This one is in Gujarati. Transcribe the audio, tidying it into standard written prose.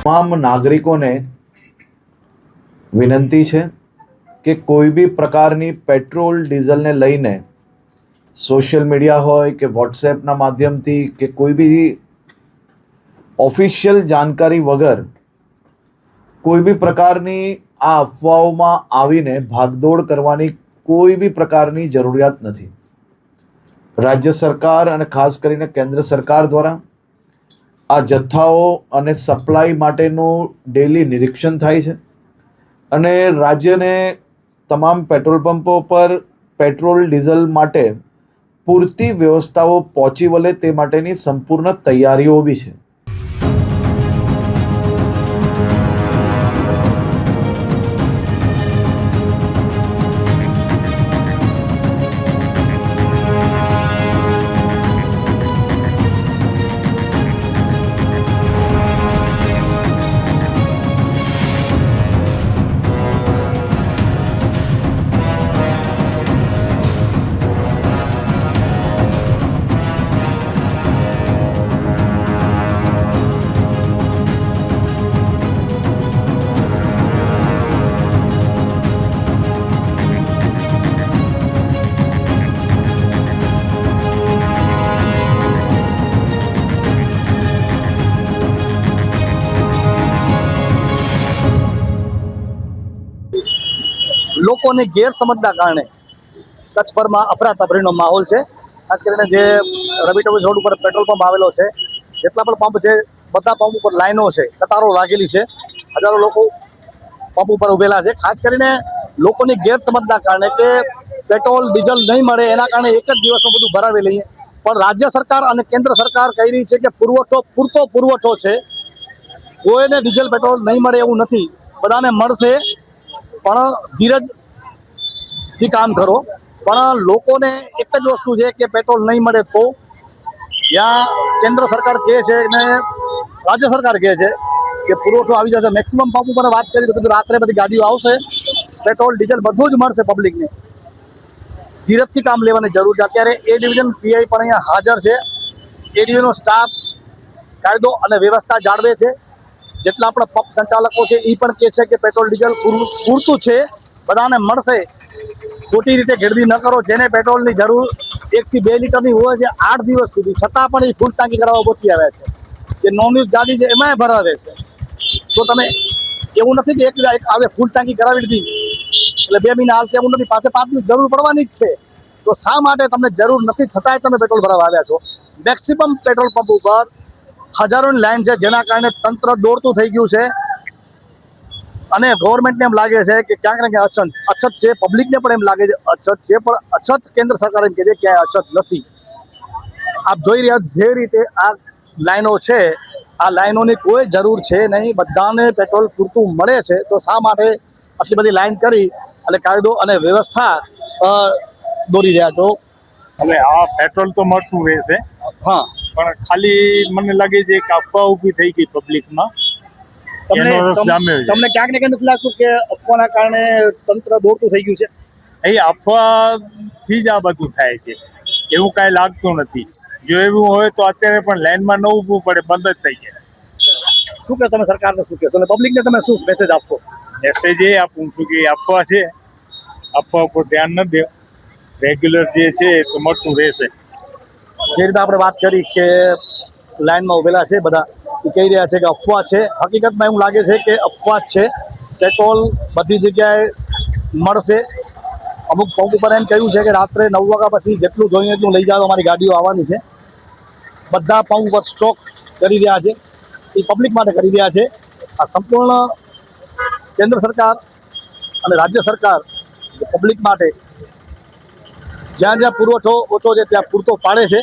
તમામ નાગરિકોને વિનંતી છે કે કોઈ બી પ્રકારની પેટ્રોલ ડીઝલને લઈને સોશિયલ મીડિયા હોય કે વોટ્સએપના માધ્યમથી કે કોઈ બી ઓફિશિયલ જાણકારી વગર કોઈ બી પ્રકારની આ અફવાઓમાં આવીને ભાગદોડ કરવાની કોઈ બી પ્રકારની જરૂરિયાત નથી। રાજ્ય સરકાર અને ખાસ કરીને કેન્દ્ર સરકાર દ્વારા આ જથ્થાઓ અને સપ્લાય માટેનું ડેલી નિરીક્ષણ થાય છે અને રાજ્યને તમામ પેટ્રોલ પંપો પર પેટ્રોલ ડીઝલ માટે પૂરતી વ્યવસ્થાઓ પહોંચી વળે તે માટેની સંપૂર્ણ તૈયારીઓ બી છે। લોકોની ગેરસમજના કારણે કચ્છભરમાં અફરાતફરીનો માહોલ છે। ખાસ કરીને જે રવિ ટોકીઝ રોડ ઉપર પેટ્રોલ પંપ આવેલો છે, જેટલા પણ પંપ છે બધા પંપ ઉપર લાઈનો છે, કતારો લાગેલી છે, હજારો લોકો પંપ ઉપર ઉભેલા છે। ખાસ કરીને લોકોની ગેરસમજના કારણે કે પેટ્રોલ ડીઝલ નહીં મળે એના કારણે એક જ દિવસમાં બધું ભરાવી લઈએ, પણ રાજ્ય સરકાર અને કેન્દ્ર સરકાર કહી રહી છે કે પૂરતો પુરવઠો છે, કોઈને ડીઝલ પેટ્રોલ નહીં મળે એવું નથી, બધાને મળશે, પણ ધીરજથી કામ કરો। પણ લોકોને એક જ વસ્તુ છે કે પેટ્રોલ નહીં મળે તો જ્યાં કેન્દ્ર સરકાર કહે છે ને રાજ્ય સરકાર કહે છે કે પુરવઠો આવી જશે, મેક્સિમમ પંપ ઉપર વાત કરી તો કીધું રાત્રે બધી ગાડીઓ આવશે, પેટ્રોલ ડીઝલ બધું જ મળશે પબ્લિકને। ધીરજથી કામ લેવાની જરૂર છે। અત્યારે એ ડિવિઝન પીઆઈ પણ અહીંયા હાજર છે, એ ડિવિઝનનો સ્ટાફ કાયદો અને વ્યવસ્થા જાળવે છે। જેટલા આપણા પંપ સંચાલકો છે એ પણ કહે છે કે પેટ્રોલ ડીઝલ પૂરતું છે, બધાને મળશે, ખોટી રીતે ગેરદી ન કરો। જેને પેટ્રોલની જરૂર 1 થી 2 લીટરની હોય છે 8 દિવસ સુધી, છતાં પણ એ ફૂલ ટાંકી કરાવવા પહોંચી આવ્યા છે, જે નોન યુઝ ગાડી છે એમાંય ભરાવે છે। તો તમે એવું નથી કે એક આવે ફૂલ ટાંકી કરાવી લીધી એટલે 2 મહિના હાલશે, એવું નથી, પાછે 5 દિવસ જરૂર પડવાની જ છે। તો શા માટે તમને જરૂર નથી છતાંય તમે પેટ્રોલ ભરાવવા આવ્યા છો? મેક્સિમમ પેટ્રોલ પંપ ઉપર હજારોની લાઈન છે, જેના કારણે તંત્ર દોડતું થઈ ગયું છે અને ગવર્મેન્ટને એમ લાગે છે કે ક્યાંક ને ક્યાંક અછત છે, પબ્લિકને પણ એમ લાગે છે અછત છે, પણ અછત કેન્દ્ર સરકાર એમ કહે છે કે અછત નથી। આપ જોઈ રહ્યા જે રીતે આ લાઈનો છે, આ લાઈનોની કોઈ જરૂર છે નહીં, બધાને પેટ્રોલ પૂરતું મળે છે, તો શા માટે આટલી બધી લાઈન કરી અને કાયદો અને વ્યવસ્થા દોરી રહ્યા છો? હવે આ પેટ્રોલ તો મળતું રહેશે, હા, પણ ખાલી મને લાગે છે કે અફવા ઊભી થઈ ગઈ પબ્લિકમાં, એનો રસ જામ્યો છે। તમને ક્યાંક ને ક્યાંક નથી લાગતું કે અફવાના કારણે તંત્ર દોડતું થઈ ગયું છે? એ અફવાથી જ આ બધું થાય છે, એવું કાંઈ લાગતું નથી। જો એવું હોય તો અત્યારે પણ લાઈનમાં ન ઊભું પડે, બંધ જ થઈ જાય। શું કે તમે સરકારને શું કહેશો અને પબ્લિકને તમે શું મેસેજ આપશો? મેસેજ એ આપું છું કે અફવા છે, અફવા ઉપર ધ્યાન ન દે, રેગ્યુલર જે છે એ તો મળતું રહેશે। જે રીતે આપણે વાત કરી કે લાઈનમાં ઉભેલા છે બધા, એ કહી રહ્યા છે કે અફવા છે, હકીકતમાં એવું લાગે છે કે અફવા જ છે। પેટ્રોલ બધી જગ્યાએ મળશે। અમુક પંપ ઉપર એમ કહ્યું છે કે રાત્રે 9 વાગ્યા પછી જેટલું જોઈએ એટલું લઈ જાઓ, અમારી ગાડીઓ આવવાની છે। બધા પંપ ઉપર સ્ટોક કરી રહ્યા છે, એ પબ્લિક માટે કરી રહ્યા છે। આ સંપૂર્ણ કેન્દ્ર સરકાર અને રાજ્ય સરકાર પબ્લિક માટે જ્યાં જ્યાં પુરવઠો ઓછો છે ત્યાં પૂરતો પાડે છે।